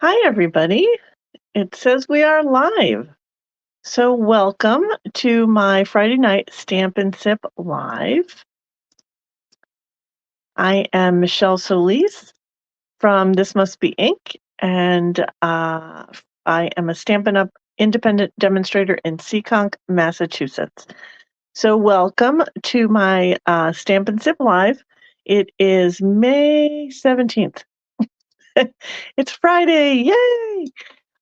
Hi, everybody. It says we are live. So, welcome to my Friday night Stamp and Sip Live. I am Michelle Solis from This Must Be Ink, and I am a Stampin' Up! Independent demonstrator in Seekonk, Massachusetts. So, welcome to my Stamp and Sip Live. It is May 17th. It's Friday. Yay!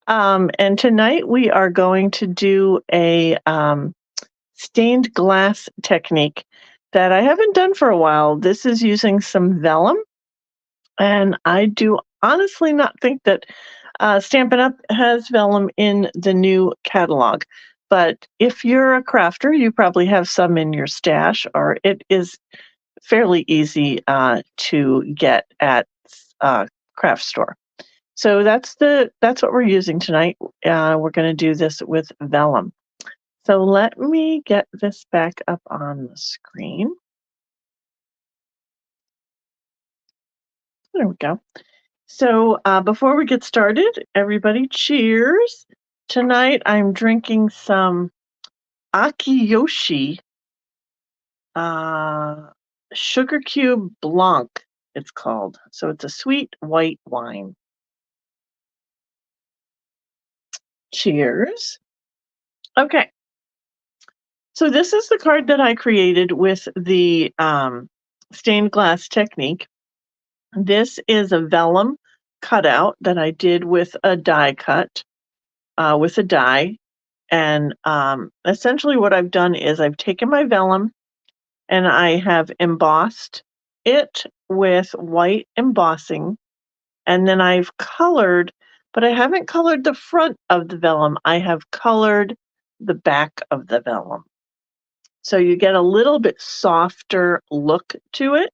And tonight we are going to do a stained glass technique that I haven't done for a while. This is using some vellum, and I do honestly not think that Stampin' Up! Has vellum in the new catalog. But if you're a crafter, you probably have some in your stash, or it is fairly easy to get at craft store. So that's what we're using tonight. We're going to do this with vellum. So let me get this back up on the screen. There we go. So before we get started, everybody, cheers. Tonight I'm drinking some Akiyoshi uh, Sugar Cube Blanc, it's called. So it's a sweet white wine. Cheers. Okay. So this is the card that I created with the stained glass technique. This is a vellum cutout that I did with a die cut, with a die. And essentially what I've done is I've taken my vellum and I have embossed it with white embossing. And then I've colored, but I haven't colored the front of the vellum. I have colored the back of the vellum. So you get a little bit softer look to it.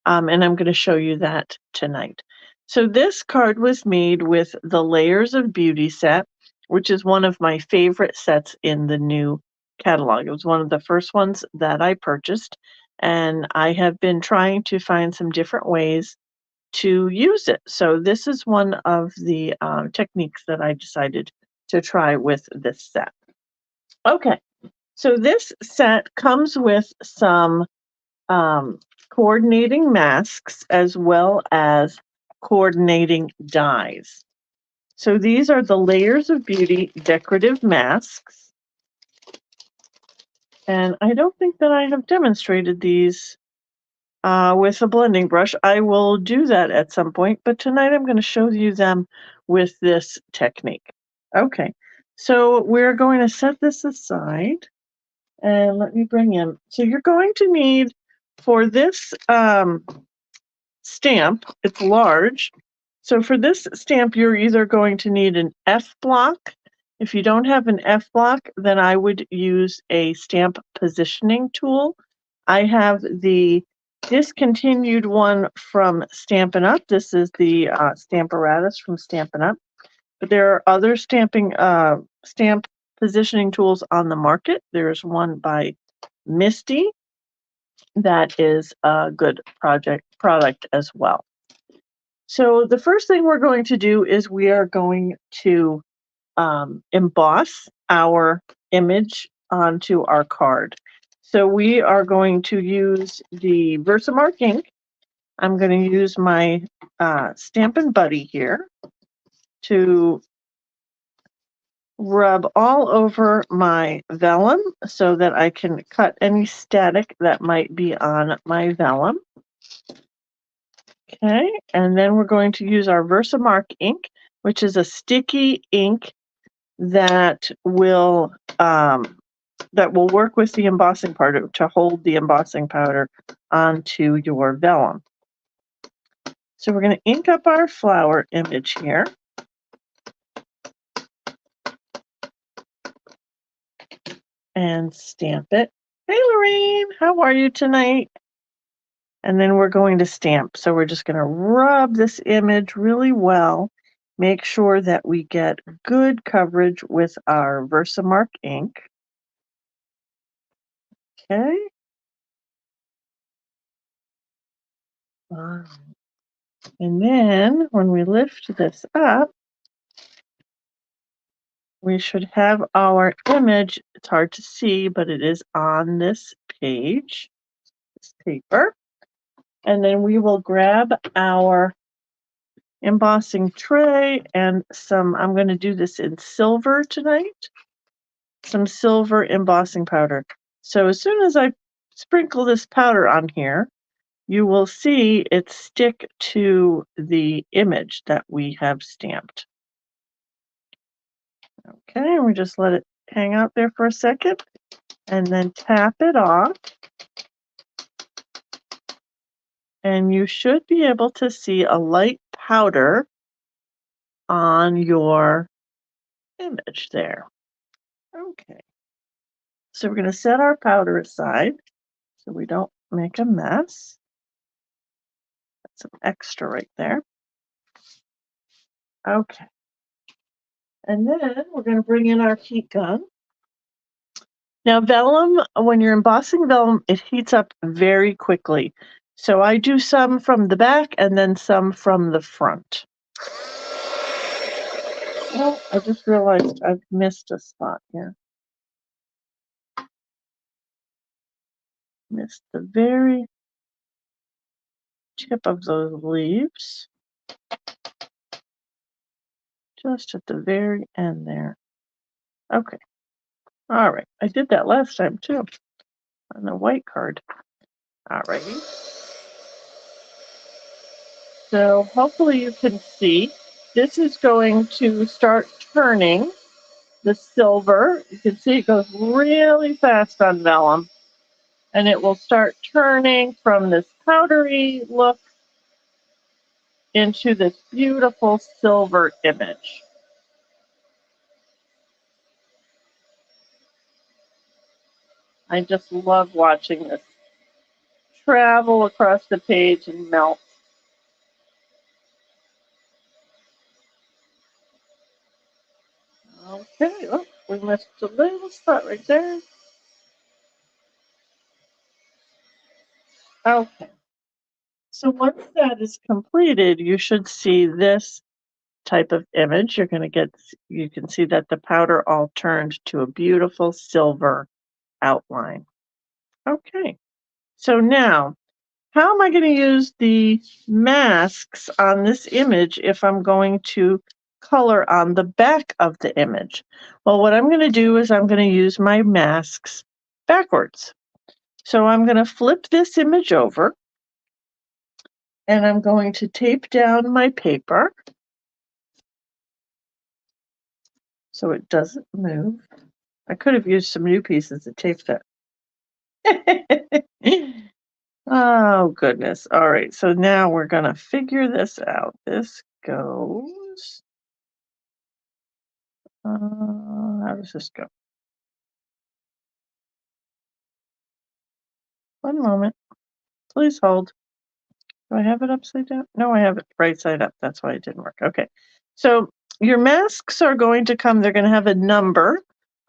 And I'm going to show you that tonight. So this card was made with the Layers of Beauty set, which is one of my favorite sets in the new catalog. It was one of the first ones that I purchased, and I have been trying to find some different ways to use it. So this is one of the techniques that I decided to try with this set. Okay, so this set comes with some coordinating masks as well as coordinating dies. So these are the Layers of Beauty decorative masks. And I don't think that I have demonstrated these with a blending brush. I will do that at some point, but tonight I'm going to show you them with this technique. Okay, so we're going to set this aside. And let me bring in. So you're going to need for this stamp, it's large. So for this stamp, you're either going to need an F block. If you don't have an F block, then I would use a stamp positioning tool. I have the discontinued one from Stampin' Up. This is the Stamparatus from Stampin' Up. But there are other stamp positioning tools on the market. There's one by Misty that is a good product as well. So the first thing we're going to do is we are going to emboss our image onto our card. So we are going to use the Versamark ink. I'm going to use my Stampin' Buddy here to rub all over my vellum so that I can cut any static that might be on my vellum. Okay, and then we're going to use our Versamark ink, which is a sticky ink that will work with the embossing powder to hold the embossing powder onto your vellum. So we're going to ink up our flower image here. And stamp it. Hey, Lorraine, how are you tonight? And then we're going to stamp. So we're just going to rub this image really well. Make sure that we get good coverage with our Versamark ink. Okay. And then when we lift this up, we should have our image. It's hard to see, but it is on this page, this paper. And then we will grab our embossing tray and some, I'm going to do this in silver tonight, some silver embossing powder. So as soon as I sprinkle this powder on here, you will see it stick to the image that we have stamped. Okay, and we just let it hang out there for a second and then tap it off. And you should be able to see a light powder on your image there. Okay. So we're going to set our powder aside so we don't make a mess. That's some extra right there. Okay. And then we're going to bring in our heat gun. Now vellum, when you're embossing vellum, it heats up very quickly. So I do some from the back and then some from the front. Oh, I just realized I've missed a spot here. Missed the very tip of those leaves. Just at the very end there. Okay. All right. I did that last time too on the white card. All righty. So hopefully you can see this is going to start turning the silver. You can see it goes really fast on vellum, and it will start turning from this powdery look into this beautiful silver image. I just love watching this travel across the page and melt. Okay, oh, we missed a little spot right there. Okay. So once that is completed, you should see this type of image. You're going to get, you can see that the powder all turned to a beautiful silver outline. Okay. So now, how am I going to use the masks on this image if I'm going to color on the back of the image? Well, what I'm going to do is I'm going to use my masks backwards. So I'm going to flip this image over and I'm going to tape down my paper so it doesn't move. I could have used some new pieces of tape that. Oh, goodness. All right, so now we're going to figure this out. This goes, how does this go? One moment. Please hold. Do I have it upside down? No, I have it right side up. That's why it didn't work. Okay. So your masks are going to come, they're going to have a number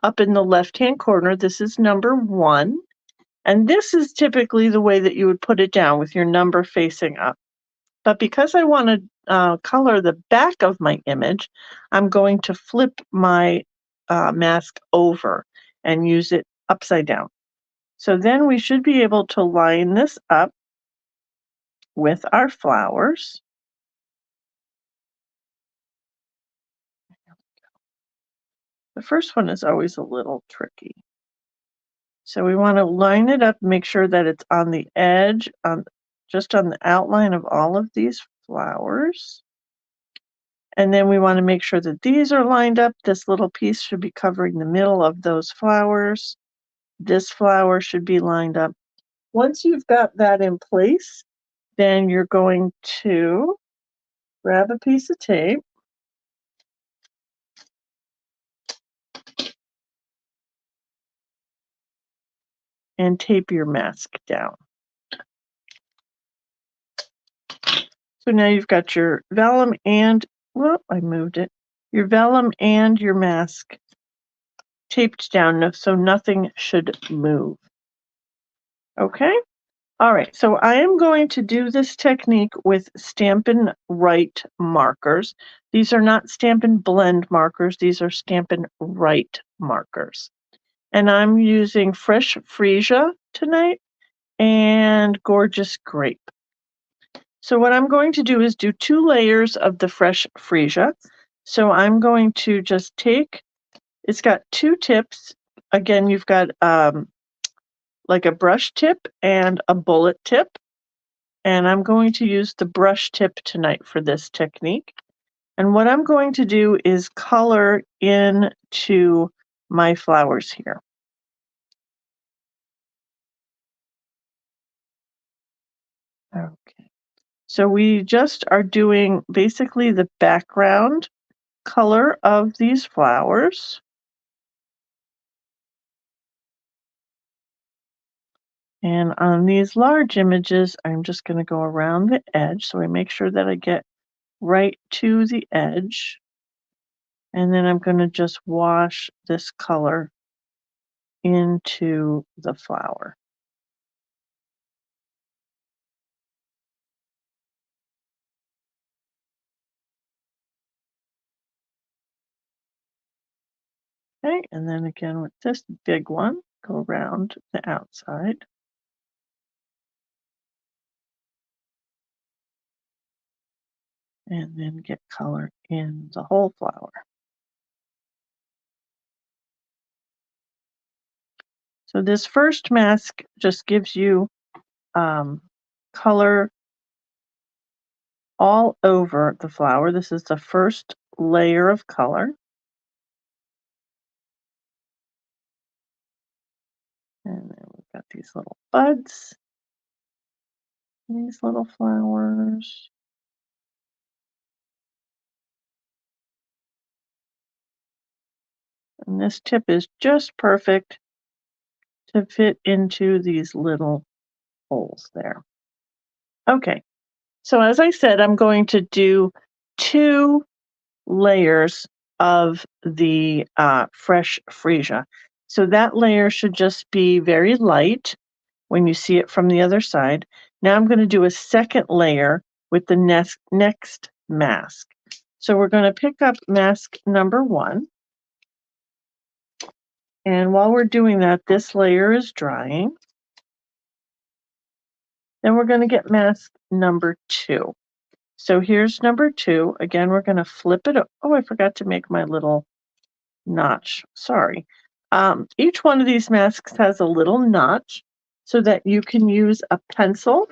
up in the left-hand corner. This is number 1. And this is typically the way that you would put it down with your number facing up. But because I want to color the back of my image, I'm going to flip my mask over and use it upside down. So then we should be able to line this up with our flowers. The first one is always a little tricky. So we want to line it up, make sure that it's on the edge, just on the outline of all of these flowers. And then we want to make sure that these are lined up. This little piece should be covering the middle of those flowers. This flower should be lined up. Once you've got that in place, then you're going to grab a piece of tape and tape your mask down. So now you've got your vellum and, well, I moved it, your vellum and your mask taped down so nothing should move. Okay, All right, so I am going to do this technique with Stampin' Write markers. These are not Stampin' Blend markers, these are Stampin' Write markers. And I'm using Fresh Freesia tonight and Gorgeous Grape. So what I'm going to do is do 2 layers of the Fresh Freesia. So I'm going to just take, it's got 2 tips. Again, you've got like a brush tip and a bullet tip. And I'm going to use the brush tip tonight for this technique. And what I'm going to do is color into my flowers here. Okay. So we just are doing basically the background color of these flowers. And on these large images, I'm just going to go around the edge. So I make sure that I get right to the edge. And then I'm going to just wash this color into the flower. Okay, and then again with this big one, go around the outside. And then get color in the whole flower. So this first mask just gives you color all over the flower. This is the first layer of color. And then we've got these little buds, these little flowers. And this tip is just perfect to fit into these little holes there. Okay, so as I said, I'm going to do 2 layers of the fresh freesia. So that layer should just be very light when you see it from the other side. Now I'm going to do a second layer with the next mask. So we're going to pick up mask number 1. And while we're doing that, this layer is drying. Then we're going to get mask number 2. So here's number 2. Again, we're going to flip it. Oh, I forgot to make my little notch. Sorry. Each one of these masks has a little notch so that you can use a pencil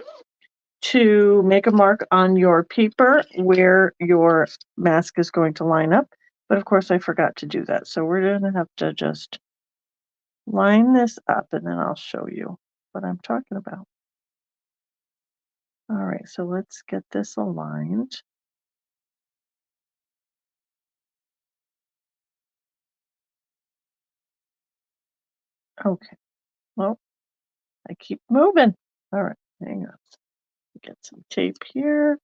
to make a mark on your paper where your mask is going to line up. But of course, I forgot to do that. So we're going to have to just line this up and then I'll show you what I'm talking about. All right, so let's get this aligned. Okay, well, I keep moving. All right, hang on. Get some tape here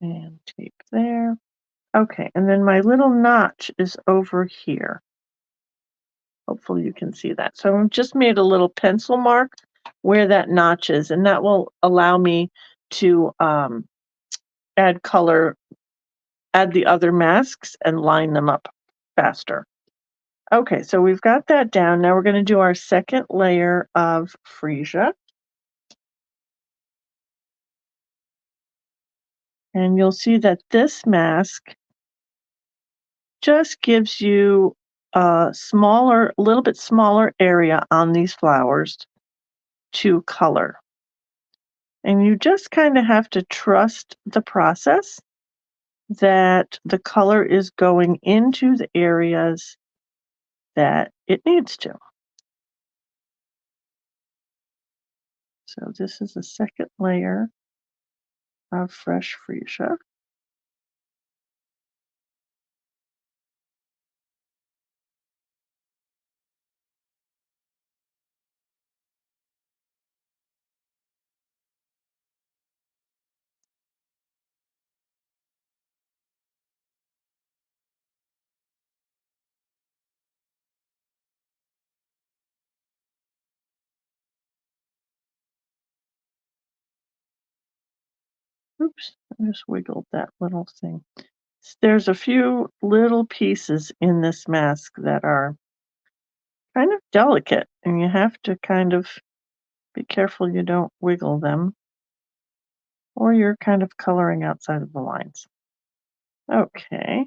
and tape there. Okay, and then my little notch is over here. Hopefully you can see that. So I've just made a little pencil mark where that notch is, and that will allow me to add color, add the other masks and line them up faster. Okay, so we've got that down. Now we're going to do our second layer of freesia. And you'll see that this mask just gives you a little bit smaller area on these flowers to color. And you just kind of have to trust the process that the color is going into the areas that it needs to. So this is the second layer of fresh freesia. Oops, I just wiggled that little thing. There's a few little pieces in this mask that are kind of delicate, and you have to kind of be careful you don't wiggle them, or you're kind of coloring outside of the lines. Okay,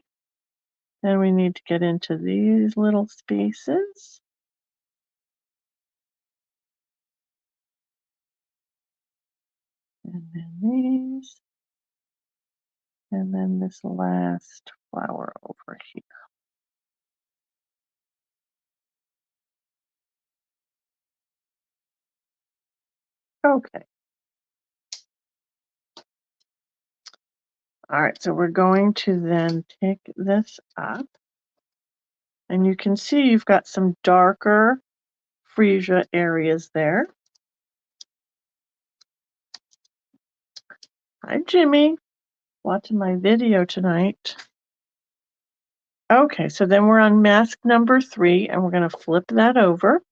then we need to get into these little spaces. And then these, and then this last flower over here. Okay. All right, so we're going to then take this up, and you can see you've got some darker freesia areas there. Hi, Jimmy. Watching my video tonight. Okay, so then we're on mask number 3, and we're going to flip that over,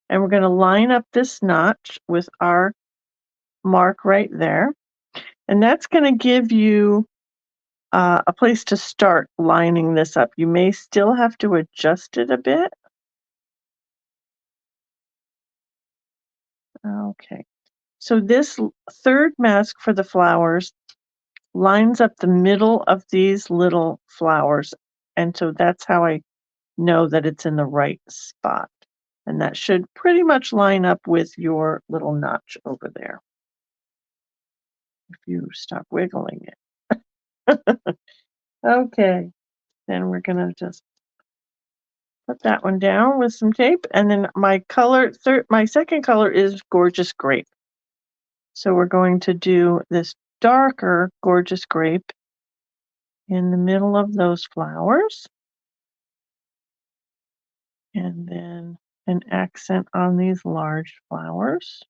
and we're going to line up this notch with our mark right there. And that's going to give you a place to start lining this up. You may still have to adjust it a bit. Okay, so this third mask for the flowers lines up the middle of these little flowers, and so that's how I know that it's in the right spot. And that should pretty much line up with your little notch over there, if you stop wiggling it. Okay, then we're gonna just put that one down with some tape, and then my second color is Gorgeous Grape. So we're going to do this darker Gorgeous Grape in the middle of those flowers, and then an accent on these large flowers.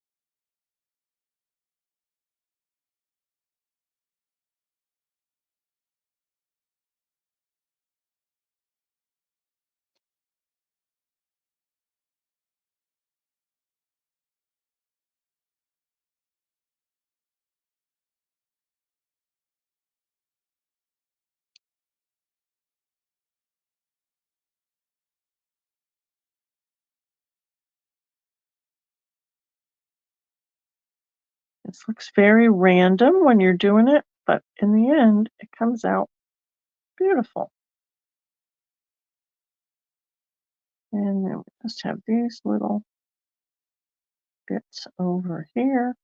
This looks very random when you're doing it, but in the end, it comes out beautiful. And then we just have these little bits over here.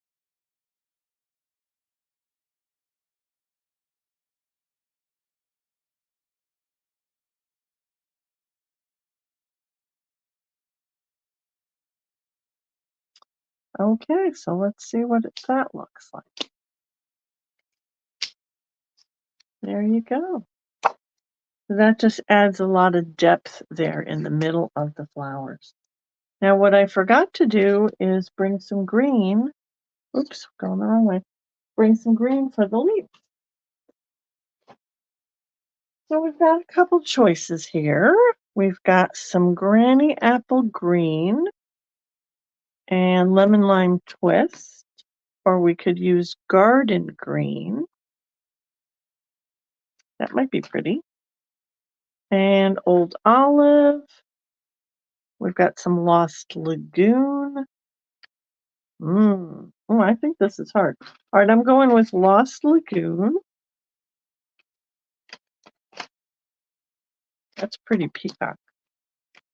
Okay, so let's see what that looks like. There you go. So that just adds a lot of depth there in the middle of the flowers. Now what I forgot to do is bring some green. Oops, going the wrong way. Bring some green for the leaf. So we've got a couple choices here. We've got some Granny Apple Green and Lemon Lime Twist, or we could use Garden Green. That might be pretty. And Old Olive. We've got some Lost Lagoon. Oh, I think this is hard. All right, I'm going with Lost Lagoon. That's pretty peacock.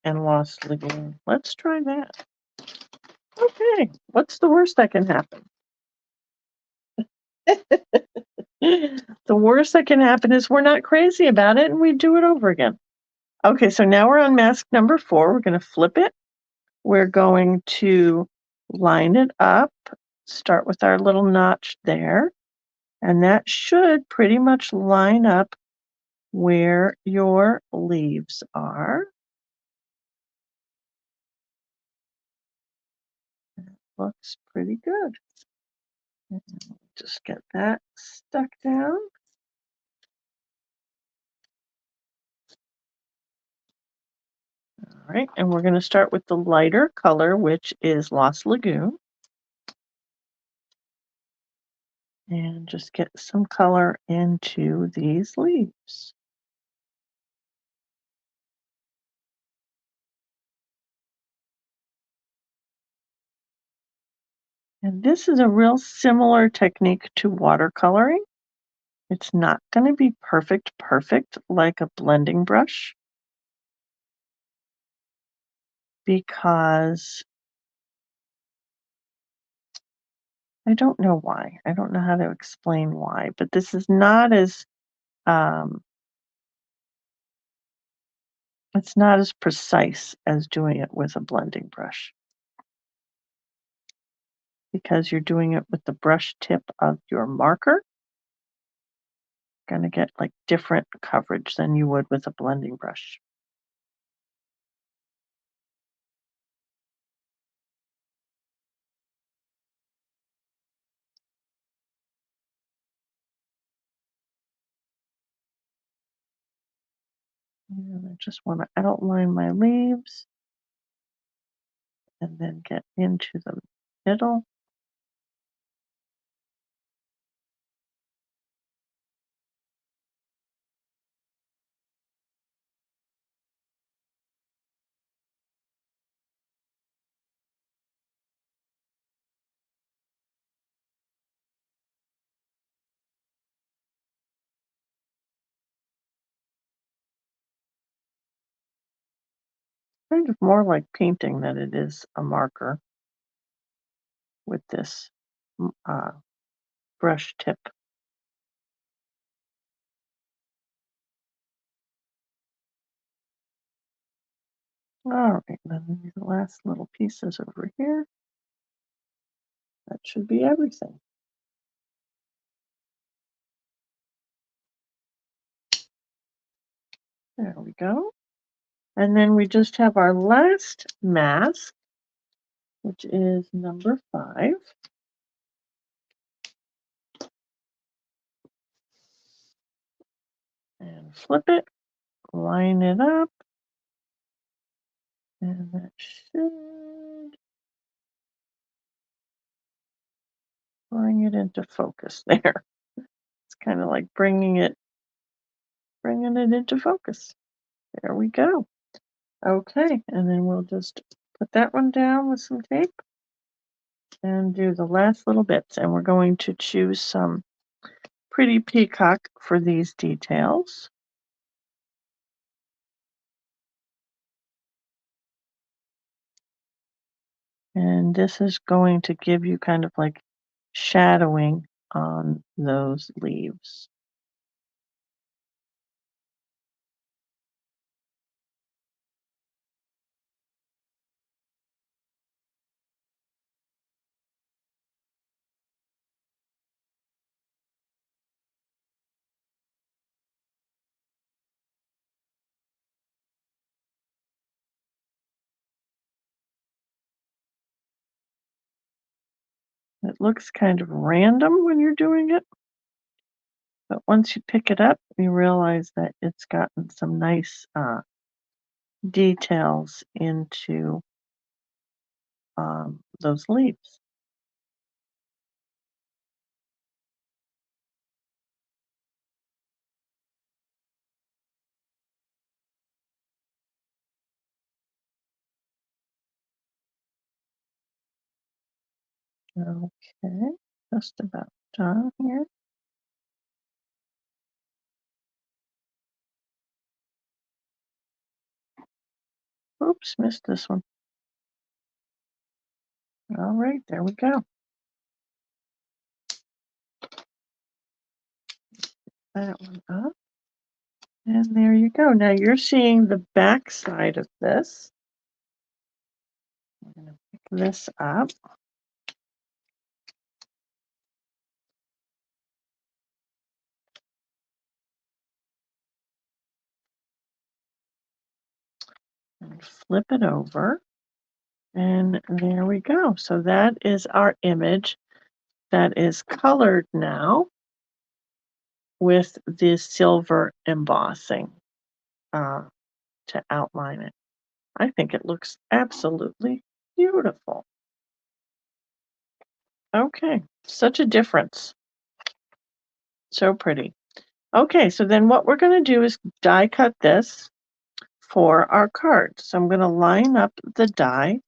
And Lost Lagoon. Let's try that. Okay, what's the worst that can happen? The worst that can happen is we're not crazy about it and we do it over again. Okay, so now we're on mask number 4. We're going to flip it. We're going to line it up, start with our little notch there, and that should pretty much line up where your leaves are. Looks pretty good. Just get that stuck down. All right, and we're going to start with the lighter color, which is Lost Lagoon. and just get some color into these leaves. And this is a real similar technique to watercoloring. It's not going to be perfect like a blending brush because I don't know why. I don't know how to explain why, but this is not as um, it's not as precise as doing it with a blending brush because you're doing it with the brush tip of your marker. Going to get like different coverage than you would with a blending brush. And I just want to outline my leaves and then get into the middle. Kind of more like painting than it is a marker with this brush tip. All right, then the last little pieces over here. That should be everything. There we go. And then we just have our last mask, which is number 5. And flip it, line it up, and that should bring it into focus there. It's kind of like bringing it into focus. There we go. Okay, and then we'll just put that one down with some tape and do the last little bits. And we're going to choose some pretty peacock for these details. And this is going to give you kind of like shadowing on those leaves. It looks kind of random when you're doing it, but once you pick it up, you realize that it's gotten some nice details into those leaves. Okay, just about done here. Oops, missed this one. All right, there we go. That one up. And there you go. Now you're seeing the back side of this. I'm going to pick this up. And flip it over. And there we go. So that is our image that is colored now with the silver embossing to outline it. I think it looks absolutely beautiful. Okay, such a difference. So pretty. Okay, so then what we're going to do is die cut this for our card. So I'm going to line up the die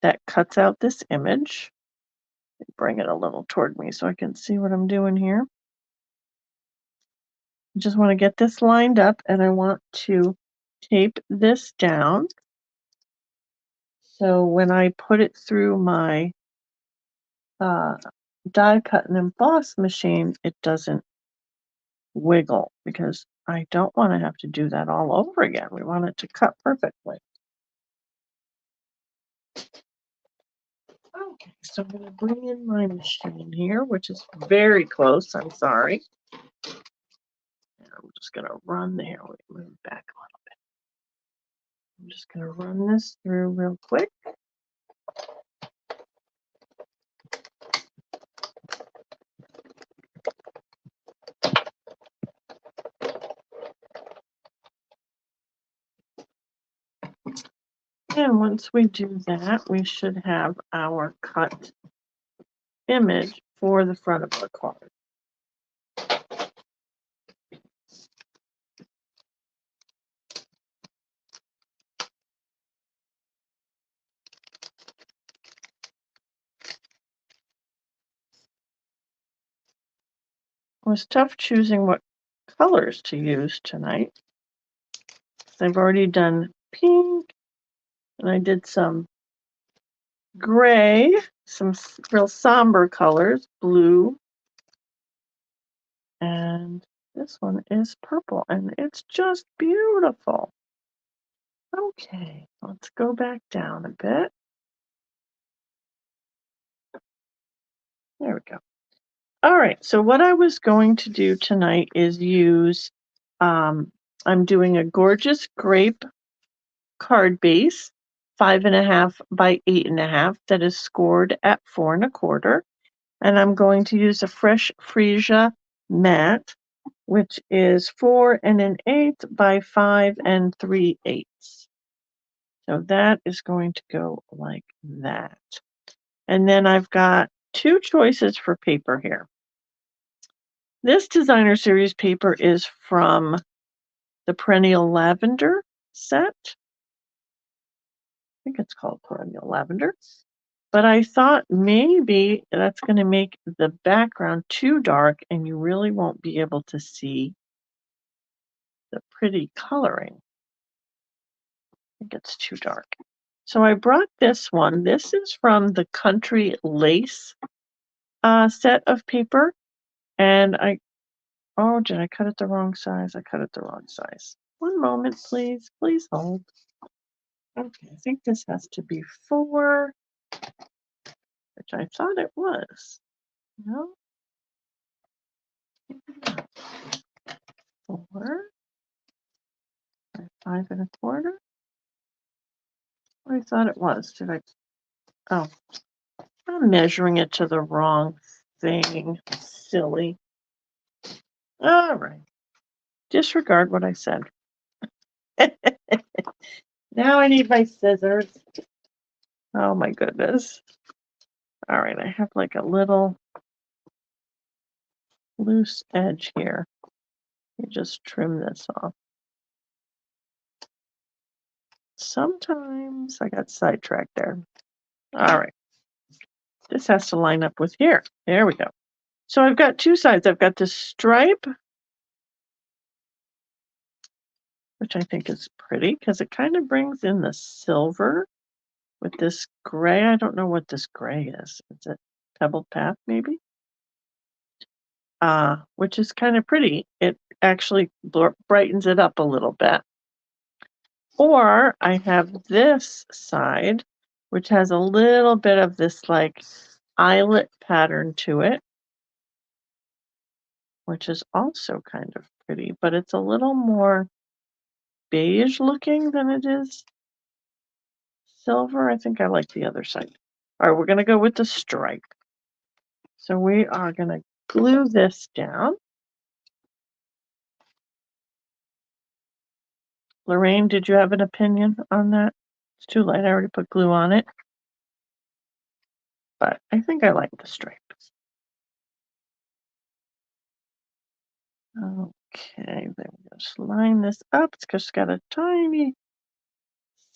that cuts out this image. Bring it a little toward me so I can see what I'm doing here. I just want to get this lined up, and I want to tape this down. So when I put it through my die cut and emboss machine, it doesn't wiggle, because I don't want to have to do that all over again. We want it to cut perfectly. Okay, so I'm going to bring in my machine here, which is very close. I'm sorry. And I'm just going to run there. Wait, move back a little bit. I'm just going to run this through real quick. And once we do that, we should have our cut image for the front of our card. It was tough choosing what colors to use tonight. I've already done pink, and I did some gray, some real somber colors, blue, and this one is purple, and it's just beautiful. Okay, let's go back down a bit. There we go. All right, so what I was going to do tonight is use, I'm doing a gorgeous grape card base, 5.5 by 8.5, that is scored at 4 1/4. And I'm going to use a fresh freesia mat, which is 4 1/8 by 5 3/8. So that is going to go like that. And then I've got two choices for paper here. This designer series paper is from the Perennial Lavender set. I think it's called Perennial Lavender. But I thought maybe that's going to make the background too dark and you really won't be able to see the pretty coloring. I think it's too dark. So I brought this one. This is from the Country Lace set of paper. And oh, did I cut it the wrong size? I cut it the wrong size. One moment, please. Please hold. Okay, I think this has to be 4, which I thought it was. No? 4, 5 1/4. I thought it was. Did I? Oh, I'm measuring it to the wrong thing. Silly. All right. Disregard what I said. Now I need my scissors. Oh my goodness. All right, I have like a little loose edge here. You just trim this off. Sometimes I got sidetracked there. All right. This has to line up with here. There we go. So I've got two sides. I've got this stripe, which I think is pretty because it kind of brings in the silver with this gray. I don't know what this gray is. Is it Pebbled Path maybe? Which is kind of pretty. It actually brightens it up a little bit. Or I have this side, which has a little bit of this like eyelet pattern to it, which is also kind of pretty, but it's a little more beige looking than it is silver. I think I like the other side. All right, we're going to go with the stripe. So we are going to glue this down. Lorraine, did you have an opinion on that? It's too late. I already put glue on it. But I think I like the stripe. Okay, then we just line this up. It's just got a tiny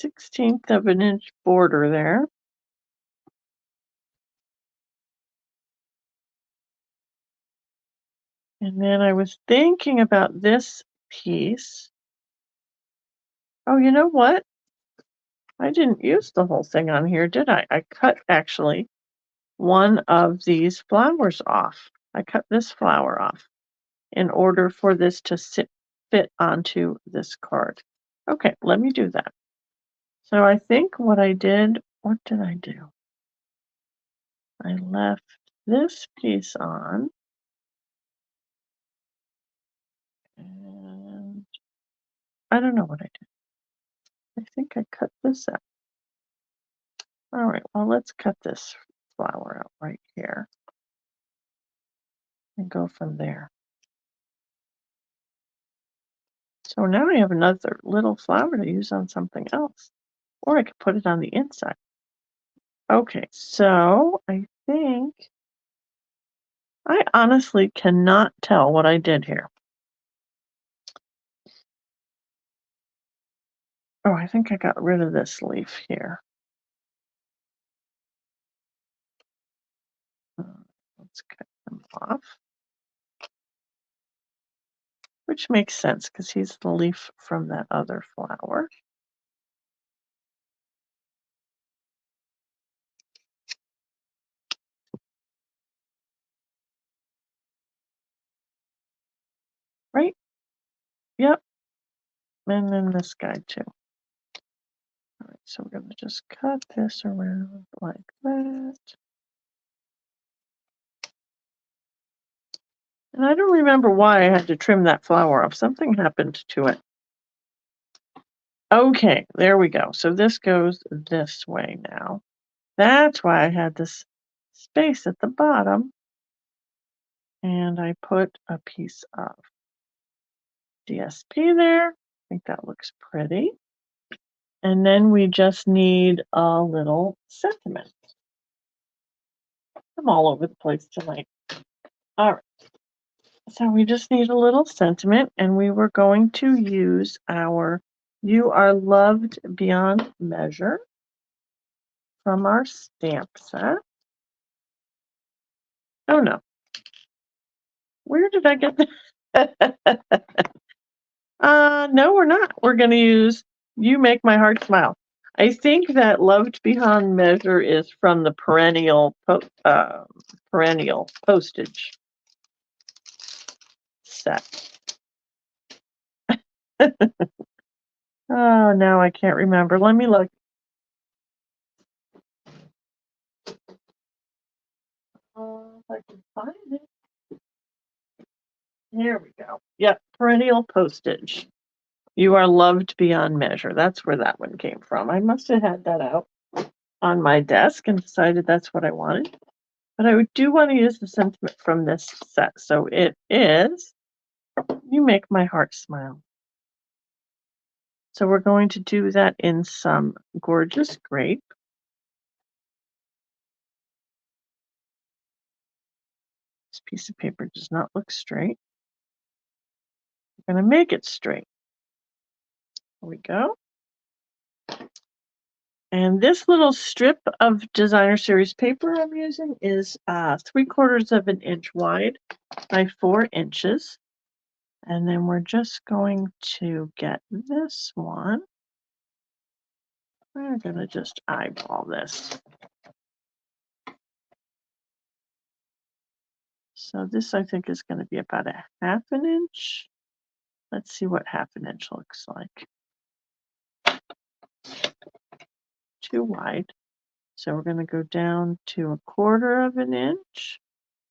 1/16 of an inch border there. And then I was thinking about this piece. Oh, you know what? I didn't use the whole thing on here, did I? I cut actually one of these flowers off. I cut this flower off in order for this to fit onto this card. Okay, let me do that. So I think what I did, what did I do? I left this piece on, and I don't know what I did. I think I cut this out. All right, well, let's cut this flower out right here and go from there. So now I have another little flower to use on something else, or I could put it on the inside. Okay, so I think I honestly cannot tell what I did here. Oh, I think I got rid of this leaf here. Let's cut them off. Which makes sense because he's the leaf from that other flower. Right? Yep. And then this guy too. All right, so we're going to just cut this around like that. And I don't remember why I had to trim that flower off. Something happened to it. Okay, there we go. So this goes this way now. That's why I had this space at the bottom. And I put a piece of DSP there. I think that looks pretty. And then we just need a little sentiment. I'm all over the place tonight. All right. So we just need a little sentiment, and we were going to use our You Are Loved Beyond Measure from our stamp set. Oh no. Where did I get that? No, we're not. We're going to use You Make My Heart Smile. I think that Loved Beyond Measure is from the perennial postage set. Oh, now I can't remember. Let me look. If I can find it. Here we go. Yep, perennial postage. You Are Loved Beyond Measure. That's where that one came from. I must have had that out on my desk and decided that's what I wanted. But I do want to use the sentiment from this set. So it is, You Make My Heart Smile. So we're going to do that in some gorgeous grape. This piece of paper does not look straight. I'm going to make it straight. There we go. And this little strip of Designer Series paper I'm using is 3/4 of an inch wide by 4 inches. And then we're just going to get this one. We're going to just eyeball this. So this I think is going to be about a 1/2 inch. Let's see what 1/2 inch looks like. Too wide. So we're going to go down to 1/4 of an inch.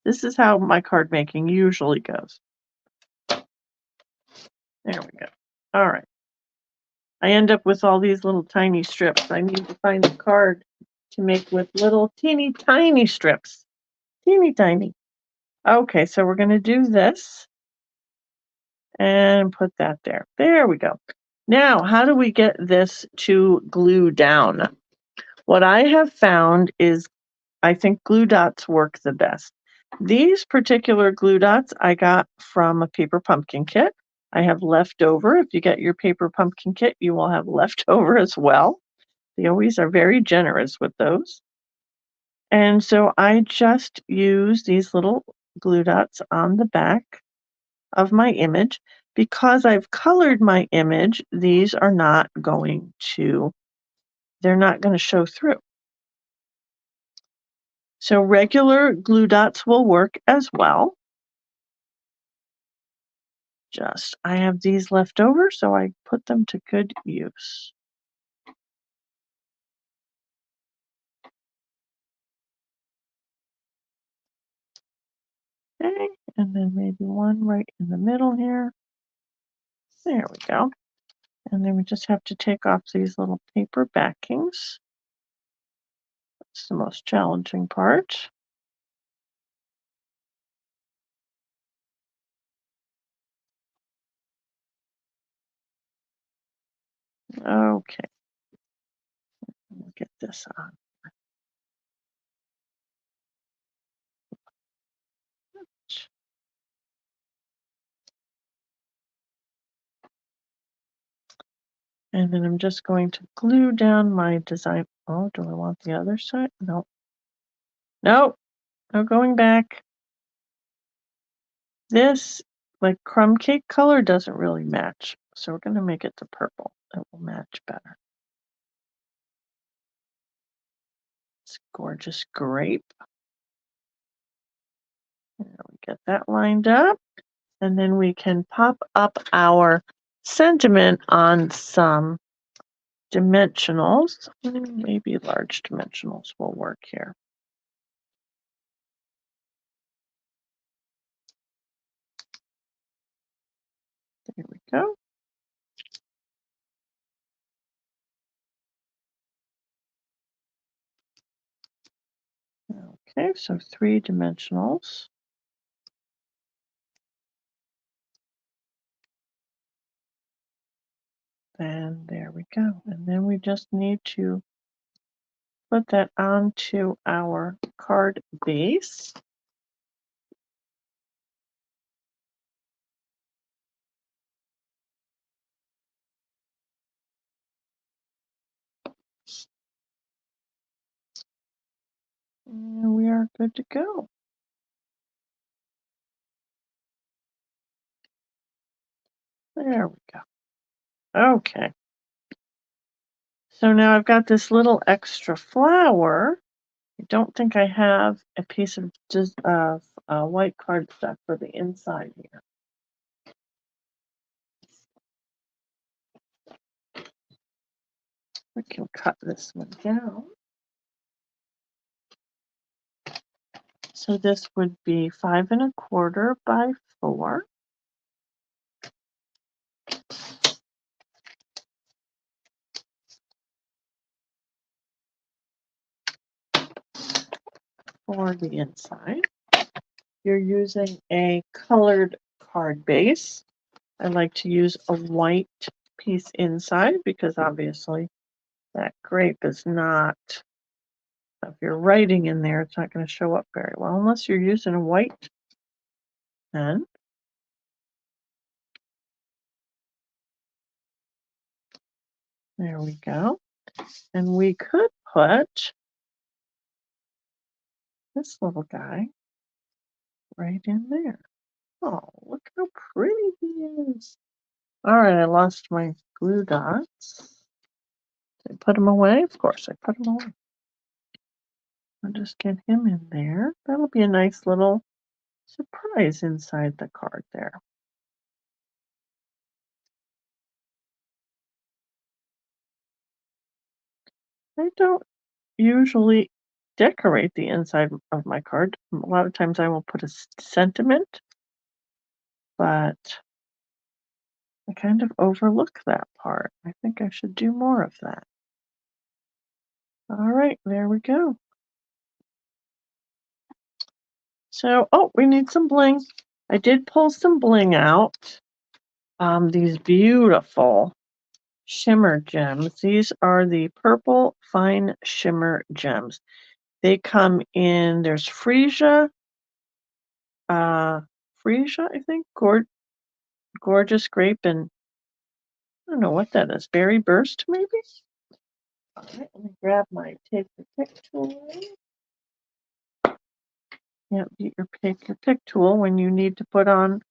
This is how my card making usually goes. There we go. All right. I end up with all these little tiny strips. I need to find a card to make with little teeny tiny strips. Teeny tiny. Okay, so we're going to do this and put that there. There we go. Now, how do we get this to glue down? What I have found is I think glue dots work the best. These particular glue dots I got from a paper pumpkin kit. I have leftover. If you get your paper pumpkin kit, you will have leftover as well. They always are very generous with those. And so I just use these little glue dots on the back of my image. Because I've colored my image, these are not going to, they're not going to show through. So regular glue dots will work as well. Just, I have these left over, so I put them to good use. Okay, and then maybe one right in the middle here. There we go. And then we just have to take off these little paper backings. That's the most challenging part. Okay, we'll get this on. And then I'm just going to glue down my design. Oh, do I want the other side? No. No, no going back. This, like, crumb cake color doesn't really match. So we're going to make it the purple. It will match better. It's gorgeous grape. There we get that lined up. And then we can pop up our sentiment on some dimensionals. Maybe large dimensionals will work here. There we go. Okay, so 3 dimensionals. And there we go. And then we just need to put that onto our card base. And we are good to go. There we go. Okay. So now I've got this little extra flower. I don't think I have a piece of just white cardstock for the inside here. We can cut this one down. So this would be 5 1/4 by 4. For the inside. You're using a colored card base. I like to use a white piece inside because obviously that grape is not, if you're writing in there, it's not going to show up very well unless you're using a white pen. There we go. And we could put this little guy right in there. Oh, look how pretty he is. All right, I lost my glue dots. Did I put them away? Of course, I put them away. I'll just get him in there. That'll be a nice little surprise inside the card there. I don't usually decorate the inside of my card. A lot of times I will put a sentiment, but I kind of overlook that part. I think I should do more of that. All right, there we go. So, oh, we need some bling. I did pull some bling out. These beautiful shimmer gems. These are the purple fine shimmer gems. They come in, there's freesia, freesia, I think. Gorgeous grape and I don't know what that is. Berry burst, maybe? All right, let me grab my take your pick tool. Yeah, take your pick tool when you need to put on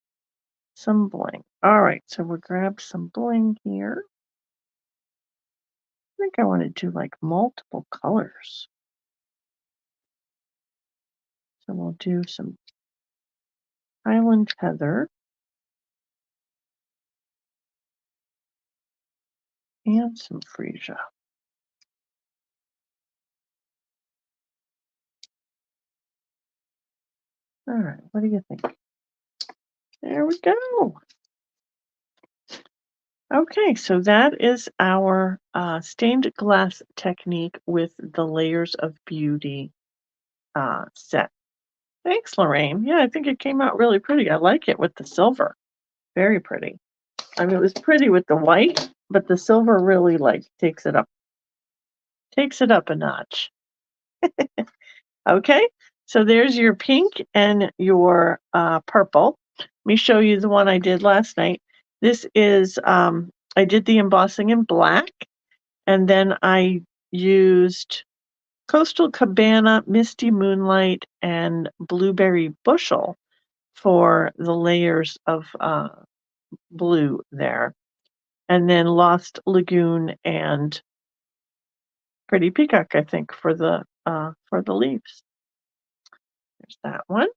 some bling. All right, so we'll grab some bling here. I think I want to do like multiple colors. So we'll do some Highland Heather and some freesia. All right, what do you think? There we go. Okay, so that is our stained glass technique with the Layers of Beauty set. Thanks, Lorraine. Yeah, I think it came out really pretty. I like it with the silver. Very pretty. I mean, it was pretty with the white, but the silver really like takes it up a notch. Okay, so there's your pink and your purple. Let me show you the one I did last night. This is, I did the embossing in black, and then I used Coastal Cabana, Misty Moonlight, and Blueberry Bushel for the layers of blue there. And then Lost Lagoon and Pretty Peacock, I think, for the leaves. There's that one.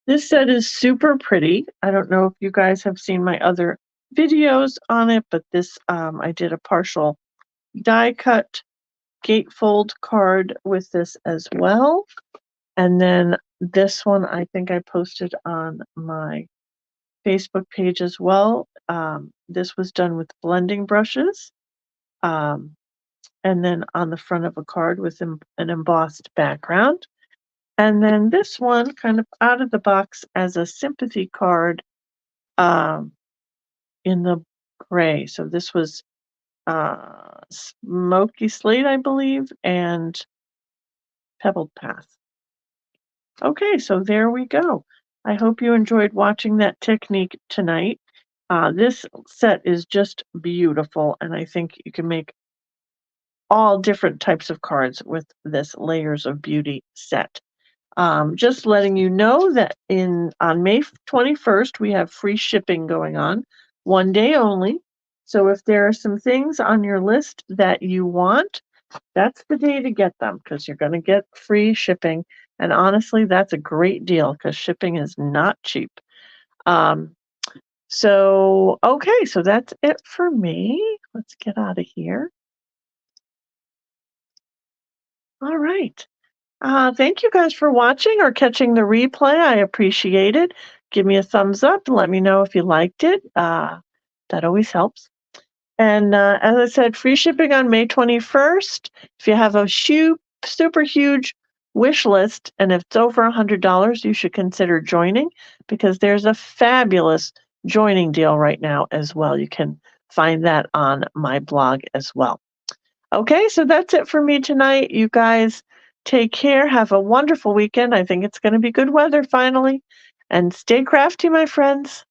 This set is super pretty. I don't know if you guys have seen my other videos on it, but this I did a partial die cut gatefold card with this as well. And then this one I think I posted on my Facebook page as well. This was done with blending brushes. And then on the front of a card with an embossed background. And then this one kind of out of the box as a sympathy card in the gray. So this was Smoky Slate, I believe, and Pebbled Path. Okay, so there we go. I hope you enjoyed watching that technique tonight. This set is just beautiful, and I think you can make all different types of cards with this Layers of Beauty set. Just letting you know that on May 21st, we have free shipping going on, one day only. So if there are some things on your list that you want, that's the day to get them because you're going to get free shipping. And honestly, that's a great deal because shipping is not cheap. Okay, so that's it for me. Let's get out of here. All right. Thank you guys for watching or catching the replay. I appreciate it. Give me a thumbs up and let me know if you liked it. That always helps. And as I said, free shipping on May 21st. If you have a super huge wish list and if it's over $100, you should consider joining because there's a fabulous joining deal right now as well. You can find that on my blog as well. Okay, so that's it for me tonight. You guys take care. Have a wonderful weekend. I think it's going to be good weather finally. And stay crafty, my friends.